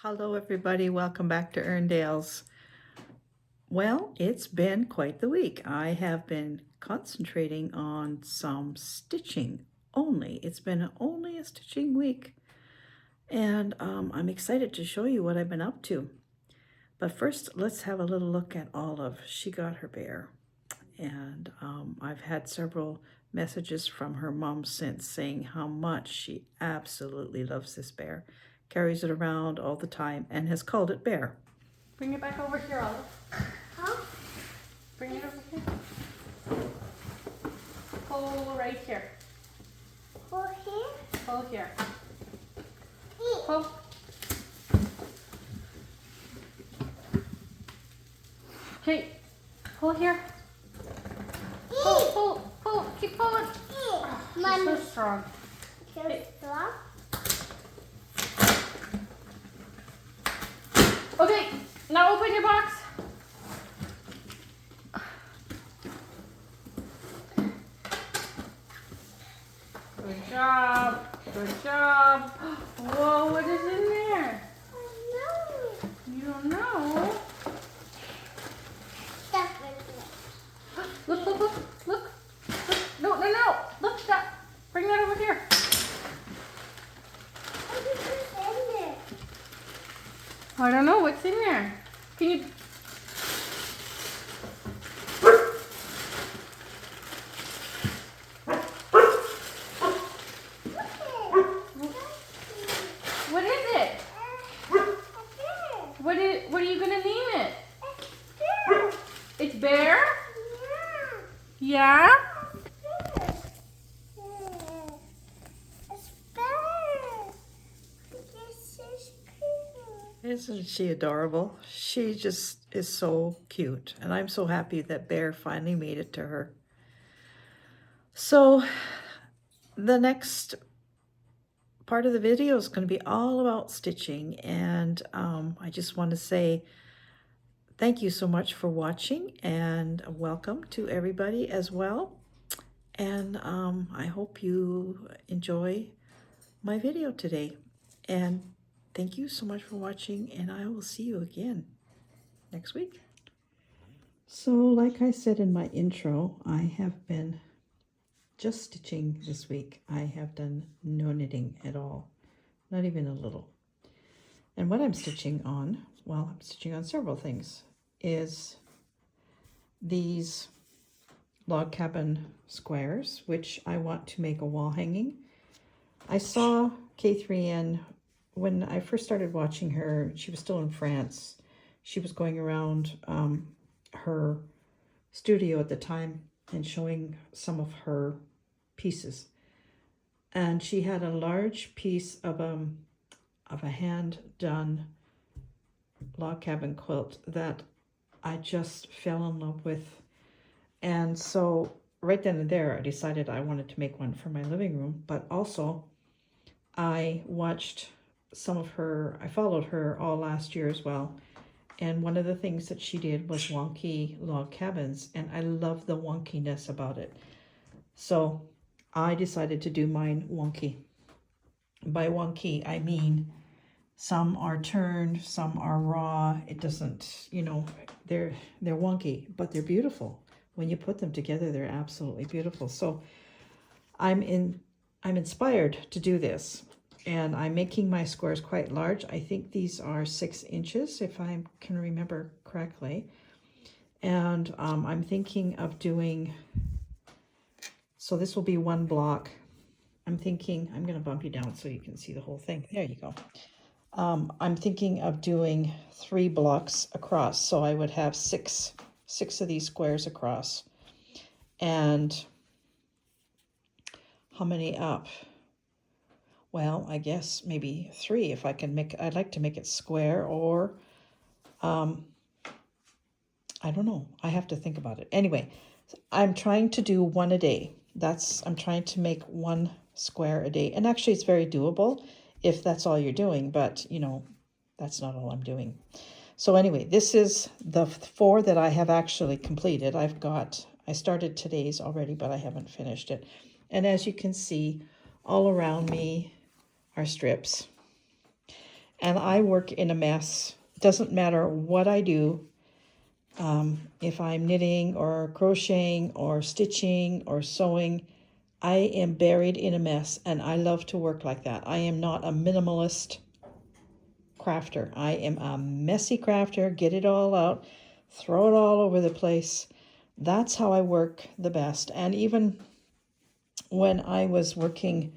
Hello everybody, welcome back to Erndale's. Well, it's been quite the week. I have been concentrating on some stitching only. It's been only a stitching week, and I'm excited to show you what I've been up to. But first, let's have a little look at Olive. She got her bear, and I've had several messages from her mom since saying how much she absolutely loves this bear, carries it around all the time, and has called it Bear. Bring it back over here, Olive. Huh? Bring it over here. Pull right here. Pull here? Pull here. Here. Pull. Okay. Pull here. Pull. Keep pulling. Oh, she's so strong. Here's the Okay. Now open your box. Good job. Good job. Whoa, what is in there? No. You don't know. Stuff in it. Look. No. Look, stop. Bring that over here. What is this in there? I don't know what's in there. Can you? What is it? What are you gonna name it? It's Bear? Yeah? Isn't she adorable? She just is so cute, and I'm so happy that Bear finally made it to her. So the next part of the video is going to be all about stitching, and I just want to say thank you so much for watching, and welcome to everybody as well. And I hope you enjoy my video today, and thank you so much for watching, and I will see you again next week. So like I said in my intro, I have been just stitching this week. I have done no knitting at all, not even a little. And what I'm stitching on, well, I'm stitching on several things, is these log cabin squares, which I want to make a wall hanging. I saw K3N when I first started watching her. She was still in France. She was going around her studio at the time and showing some of her pieces. And she had a large piece of a hand-done log cabin quilt that I just fell in love with. And so right then and there, I decided I wanted to make one for my living room, but also I watched some of her, I followed her all last year as well. And one of the things that she did was wonky log cabins, and I love the wonkiness about it. So I decided to do mine wonky. By wonky, I mean some are turned, some are raw. It doesn't, you know, they're wonky, but they're beautiful. When you put them together, they're absolutely beautiful. So I'm inspired to do this, and I'm making my squares quite large. I think these are 6 inches, if I can remember correctly. And I'm thinking of doing, so this will be 1 block. I'm thinking, I'm going to bump you down so you can see the whole thing. There you go. I'm thinking of doing 3 blocks across, so I would have six of these squares across. And how many up? Well, I guess maybe 3 if I can make, I'd like to make it square, or I don't know. I have to think about it. Anyway, I'm trying to do 1 a day. I'm trying to make 1 square a day. And actually it's very doable if that's all you're doing, but you know, that's not all I'm doing. So anyway, this is the 4 that I have actually completed. I started today's already, but I haven't finished it. And as you can see, all around me are strips. and I work in a mess. Doesn't matter what I do, if I'm knitting or crocheting or stitching or sewing, I am buried in a mess, and I love to work like that. I am not a minimalist crafter. I am a messy crafter, get it all out, throw it all over the place. That's how I work the best. And even when I was working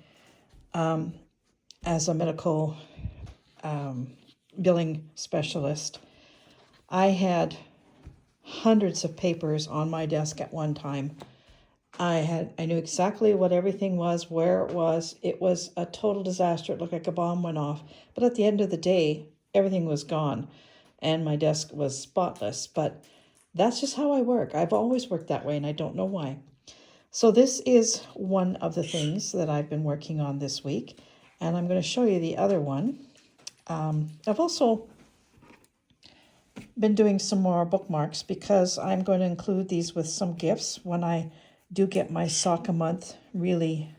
as a medical billing specialist, I had hundreds of papers on my desk at one time. I knew exactly what everything was, where it was. It was a total disaster. It looked like a bomb went off. But at the end of the day, everything was gone and my desk was spotless. But that's just how I work. I've always worked that way, and I don't know why. So this is one of the things that I've been working on this week, and I'm going to show you the other one. I've also been doing some more bookmarks because I'm going to include these with some gifts when I do get my sock a month really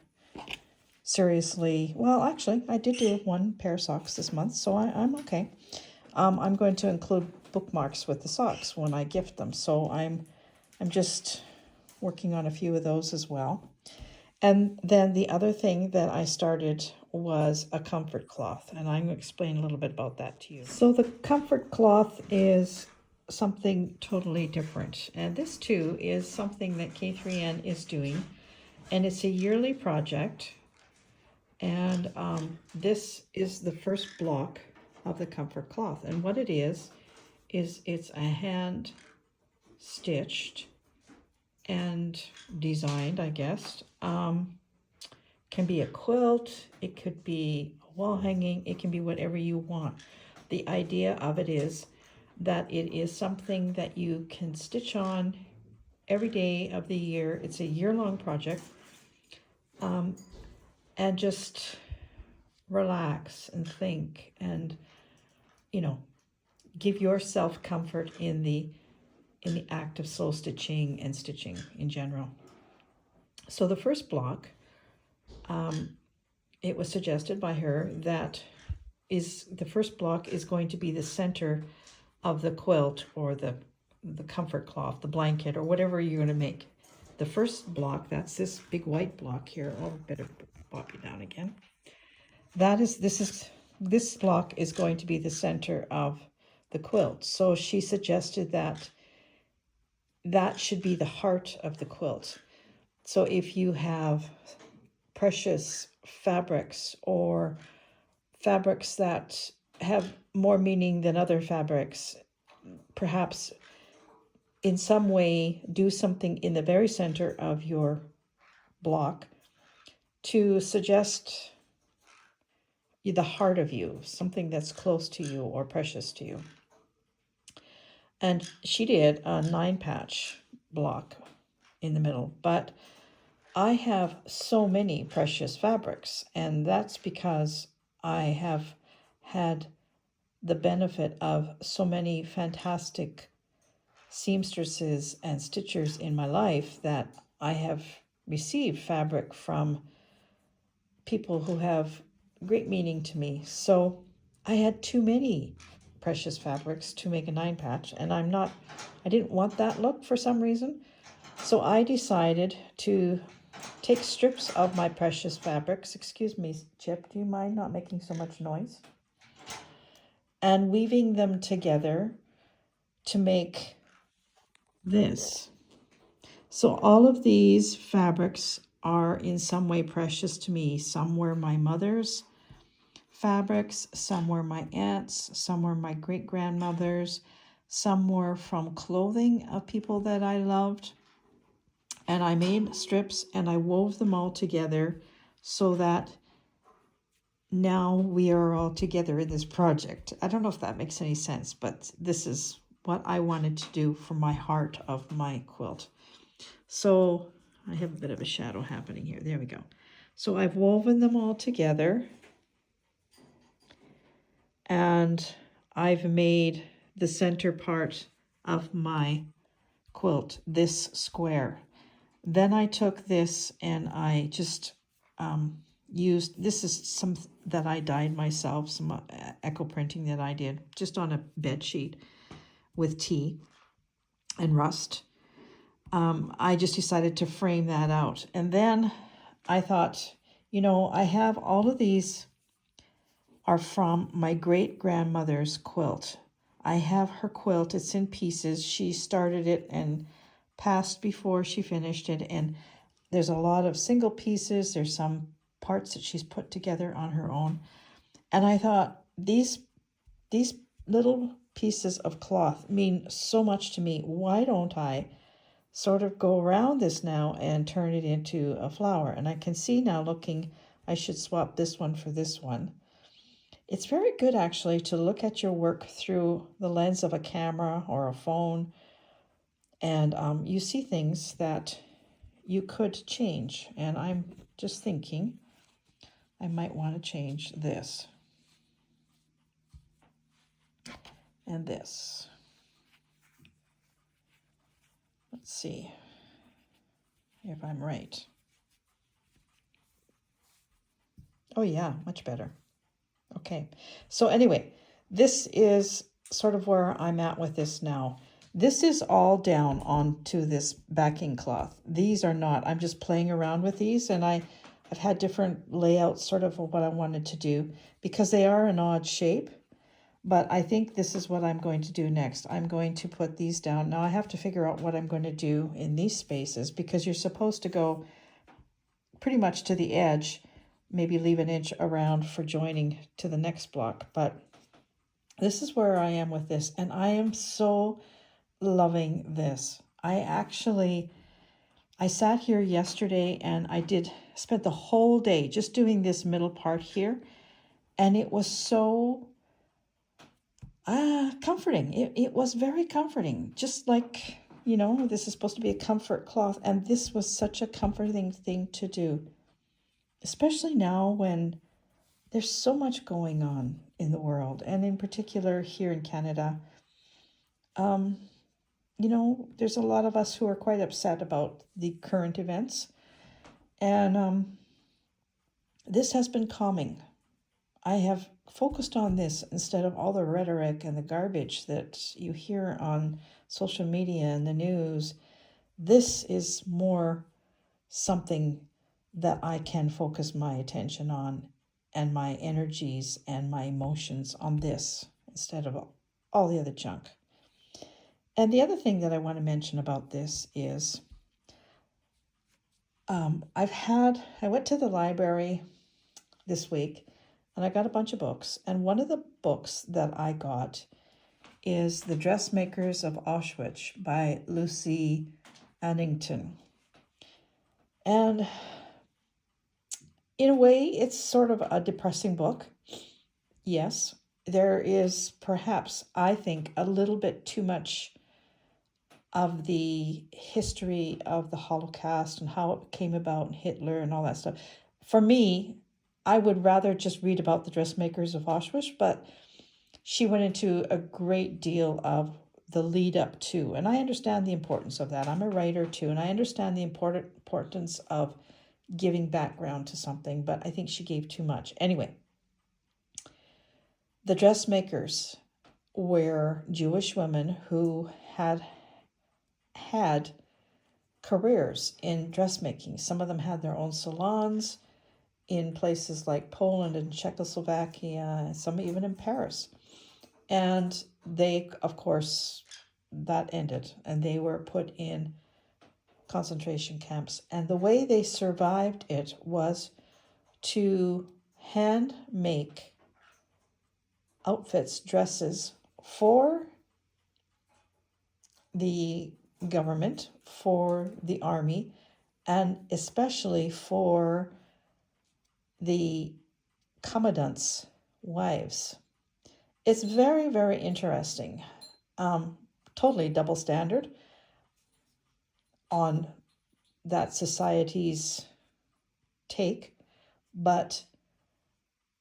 seriously. Well, actually, I did do one pair of socks this month, so I'm okay. I'm going to include bookmarks with the socks when I gift them, so I'm just working on a few of those as well. And then the other thing that I started was a comfort cloth, and I'm going to explain a little bit about that to you. So the comfort cloth is something totally different, and this too is something that K3N is doing, and it's a yearly project. And this is the first block of the comfort cloth, and what it is it's a hand stitched and designed, I guess. Can be a quilt, it could be a wall hanging, it can be whatever you want. The idea of it is that it is something that you can stitch on every day of the year. It's a year-long project, and just relax and think and, give yourself comfort in the act of slow stitching and stitching in general. So the first block, it was suggested by her that the first block is going to be the center of the quilt or the comfort cloth, the blanket, or whatever you're going to make. The first block, that's this big white block here. Oh, better pop you down again. This block is going to be the center of the quilt. So she suggested that should be the heart of the quilt. So if you have precious fabrics or fabrics that have more meaning than other fabrics, perhaps in some way do something in the very center of your block to suggest the heart of you, something that's close to you or precious to you. And she did a 9-patch block in the middle, but I have so many precious fabrics, and that's because I have had the benefit of so many fantastic seamstresses and stitchers in my life that I have received fabric from people who have great meaning to me. So I had too many precious fabrics to make a 9-patch, and I didn't want that look for some reason. So I decided to take strips of my precious fabrics. Excuse me, Chip, do you mind not making so much noise? And weaving them together to make this. So all of these fabrics are in some way precious to me. Some were my mother's fabrics, some were my aunt's, some were my great-grandmother's, some were from clothing of people that I loved. And I made strips and I wove them all together so that now we are all together in this project. I don't know if that makes any sense, but this is what I wanted to do for my heart of my quilt. So I have a bit of a shadow happening here. There we go. So I've woven them all together, and I've made the center part of my quilt this square. Then I took this and I just used, this is some that I dyed myself, some echo printing that I did just on a bed sheet with tea and rust. I just decided to frame that out. And then I thought, I have all of these are from my great grandmother's quilt. I have her quilt. It's in pieces. She started it and passed before she finished it. And there's a lot of single pieces. There's some parts that she's put together on her own. And I thought, these little pieces of cloth mean so much to me. Why don't I sort of go around this now and turn it into a flower? And I can see now looking, I should swap this one for this one. It's very good actually to look at your work through the lens of a camera or a phone, and you see things that you could change. And I'm just thinking I might want to change this and this. Let's see if I'm right. Oh yeah, much better. Okay, so anyway, this is sort of where I'm at with this now. This is all down onto this backing cloth. These are not, I'm just playing around with these, and I've had different layouts sort of what I wanted to do because they are an odd shape. But I think this is what I'm going to do next. I'm going to put these down. Now I have to figure out what I'm going to do in these spaces because you're supposed to go pretty much to the edge, maybe leave an inch around for joining to the next block. But this is where I am with this, and I am so loving this. I sat here yesterday and spent the whole day just doing this middle part here, and it was so comforting. It was very comforting, just like, this is supposed to be a comfort cloth, and this was such a comforting thing to do, especially now when there's so much going on in the world, and in particular here in Canada. There's a lot of us who are quite upset about the current events, and this has been calming. I have focused on this instead of all the rhetoric and the garbage that you hear on social media and the news. This is more something that I can focus my attention on and my energies and my emotions on this instead of all the other junk. And the other thing that I want to mention about this is I went to the library this week and I got a bunch of books. And one of the books that I got is The Dressmakers of Auschwitz by Lucy Annington. And in a way, it's sort of a depressing book. Yes, there is perhaps, I think, a little bit too much of the history of the Holocaust and how it came about and Hitler and all that stuff. For me, I would rather just read about the dressmakers of Auschwitz, but she went into a great deal of the lead up to, and I understand the importance of that. I'm a writer too, and I understand the importance of giving background to something, but I think she gave too much. Anyway, the dressmakers were Jewish women who had careers in dressmaking. Some of them had their own salons in places like Poland and Czechoslovakia, some even in Paris. And they, of course, that ended, and they were put in concentration camps. And the way they survived it was to hand make outfits, dresses for the government, for the army, and especially for the commandant's wives. It's very, very interesting. Totally double standard on that society's take, but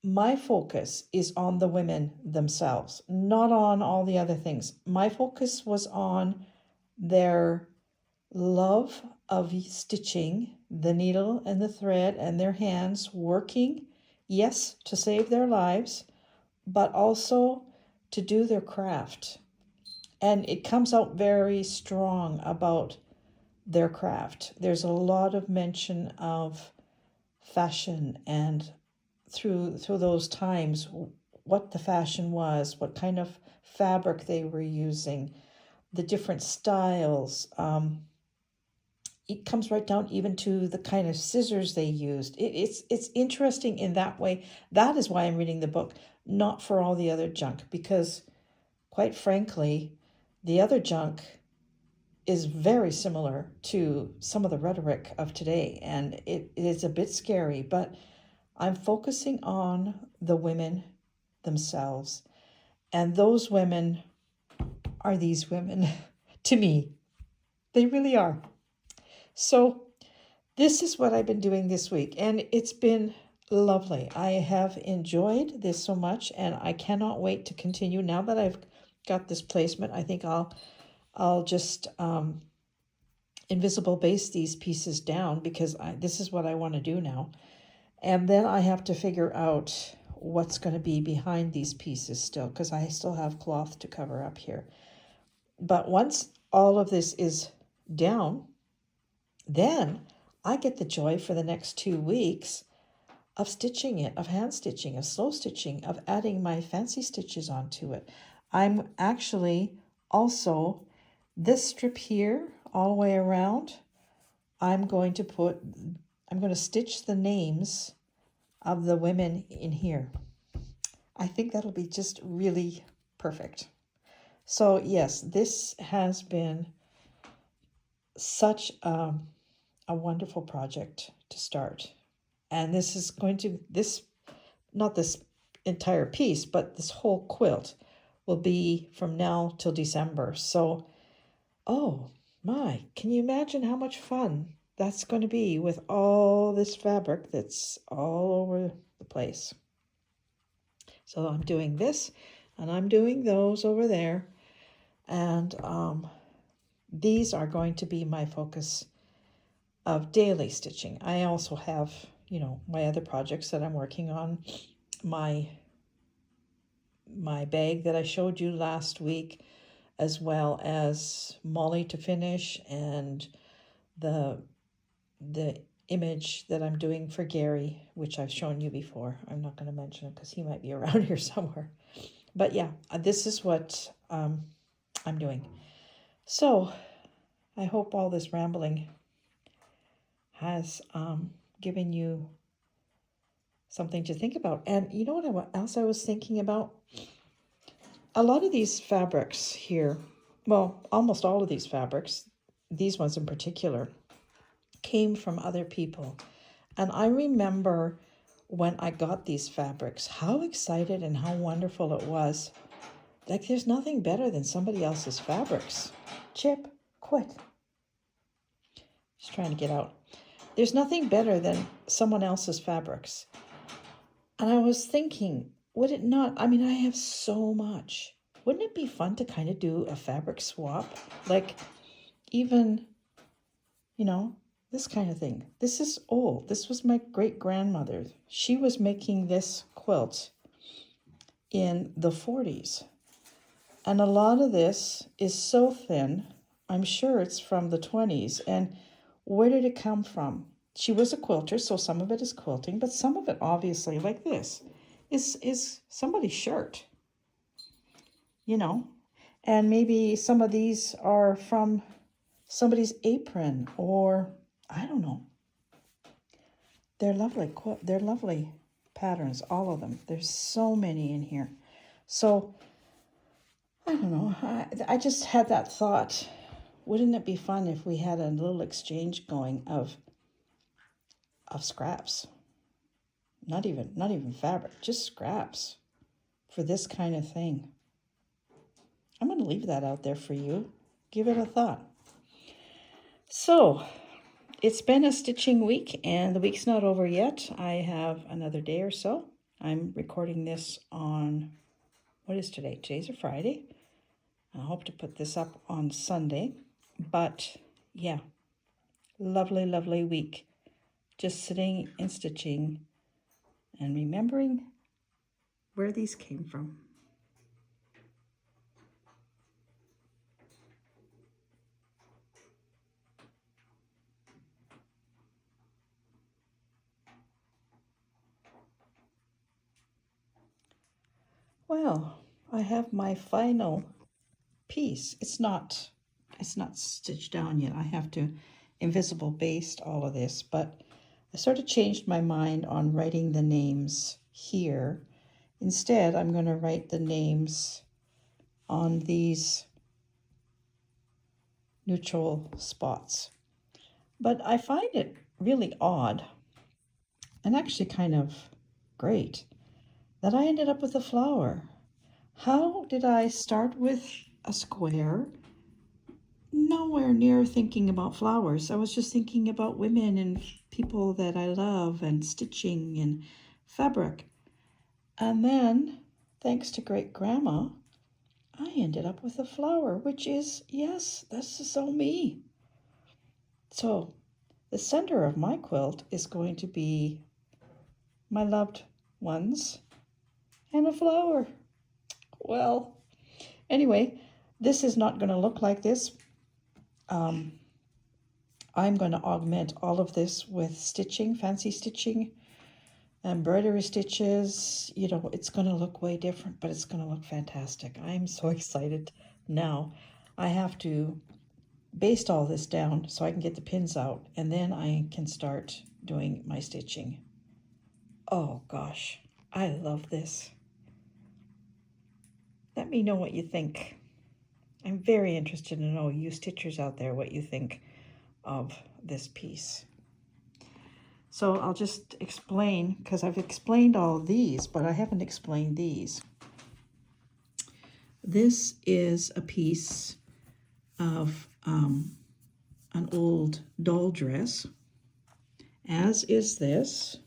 my focus is on the women themselves, not on all the other things. My focus was on their love of stitching, the needle and the thread and their hands working, yes, to save their lives, but also to do their craft. And it comes out very strong about their craft. There's a lot of mention of fashion and through those times what the fashion was, what kind of fabric they were using, the different styles. It comes right down even to the kind of scissors they used. It's interesting in that way. That is why I'm reading the book, not for all the other junk, because quite frankly, the other junk is very similar to some of the rhetoric of today, and it is a bit scary, but I'm focusing on the women themselves. And those women are these women to me. They really are. So this is what I've been doing this week, and it's been lovely. I have enjoyed this so much, and I cannot wait to continue. Now that I've got this placement, I think I'll just invisible base these pieces down, because this is what I want to do now. And then I have to figure out what's going to be behind these pieces still, because I still have cloth to cover up here. But once all of this is down, then I get the joy for the next 2 weeks of stitching it, of hand stitching, of slow stitching, of adding my fancy stitches onto it. I'm actually also, this strip here all the way around, I'm going to stitch the names of the women in here. I think that'll be just really perfect. So yes, this has been such a wonderful project to start. And this is going to, not this entire piece, but this whole quilt will be from now till December. So, oh my, can you imagine how much fun that's going to be with all this fabric that's all over the place? So I'm doing this, and I'm doing those over there. And these are going to be my focus of daily stitching. I also have, my other projects that I'm working on. My bag that I showed you last week, as well as Molly to finish, and the image that I'm doing for Gary, which I've shown you before. I'm not going to mention it because he might be around here somewhere. But yeah, this is what I'm doing. So I hope all this rambling has given you something to think about. And you know what else I was thinking about? A lot of these fabrics here, well, almost all of these fabrics, these ones in particular, came from other people. And I remember when I got these fabrics, how excited and how wonderful it was. Like, there's nothing better than somebody else's fabrics. Chip, quit. Just trying to get out. There's nothing better than someone else's fabrics. And I was thinking, would it not? I mean, I have so much. Wouldn't it be fun to kind of do a fabric swap? Like, even, this kind of thing. This is old. This was my great-grandmother. She was making this quilt in the 40s. And a lot of this is so thin. I'm sure it's from the 20s. And where did it come from? She was a quilter, so some of it is quilting, but some of it, obviously, like this, is somebody's shirt, And maybe some of these are from somebody's apron, or I don't know. They're lovely. They're lovely patterns, all of them. There's so many in here. So I don't know. I just had that thought. Wouldn't it be fun if we had a little exchange going of scraps? Not even fabric, just scraps for this kind of thing. I'm going to leave that out there for you. Give it a thought. So, it's been a stitching week, and the week's not over yet. I have another day or so. I'm recording this on, what is today? Today's a Friday. I hope to put this up on Sunday. But, yeah, lovely, lovely week. just sitting and stitching and remembering where these came from. Well, I have my final piece. It's not stitched down yet. I have to invisible baste all of this, but I sort of changed my mind on writing the names here. Instead, I'm going to write the names on these neutral spots. But I find it really odd and actually kind of great that I ended up with a flower. How did I start with a square? Nowhere near thinking about flowers. I was just thinking about women and people that I love and stitching and fabric. And then, thanks to great grandma, I ended up with a flower, which is, yes, this is so me. So the center of my quilt is going to be my loved ones and a flower. Well, anyway, this is not going to look like this. I'm going to augment all of this with stitching, fancy stitching, embroidery stitches. You know, it's going to look way different, but it's going to look fantastic. I'm so excited now. I have to baste all this down so I can get the pins out, and then I can start doing my stitching. Oh gosh, I love this. Let me know what you think. I'm very interested to know, you stitchers out there, what you think of this piece. So I'll just explain, because I've explained all of these, but I haven't explained these. This is a piece of an old doll dress, as is this.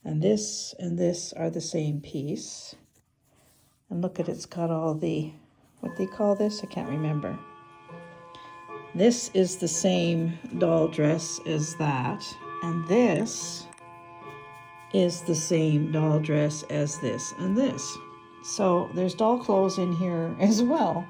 And this are the same piece. And look at, it's got all the, what they call this? I can't remember. This is the same doll dress as that. And this is the same doll dress as this and this. So there's doll clothes in here as well.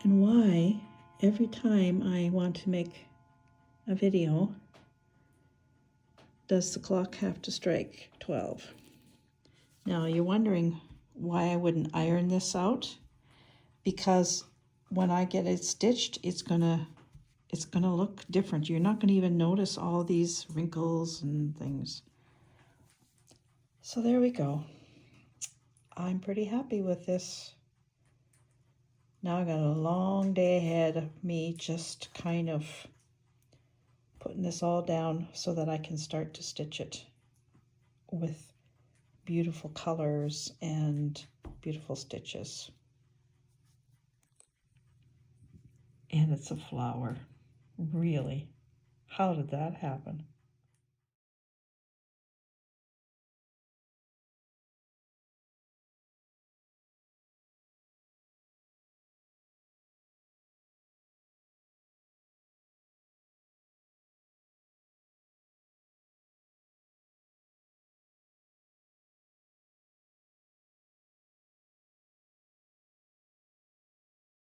And why every time I want to make a video does the clock have to strike 12? Now you're wondering why I wouldn't iron this out, because when I get it stitched, it's gonna look different. You're not gonna even notice all these wrinkles and things. So there we go. I'm pretty happy with this. Now I got a long day ahead of me, just kind of putting this all down so that I can start to stitch it with beautiful colors and beautiful stitches. And it's a flower. Really? How did that happen?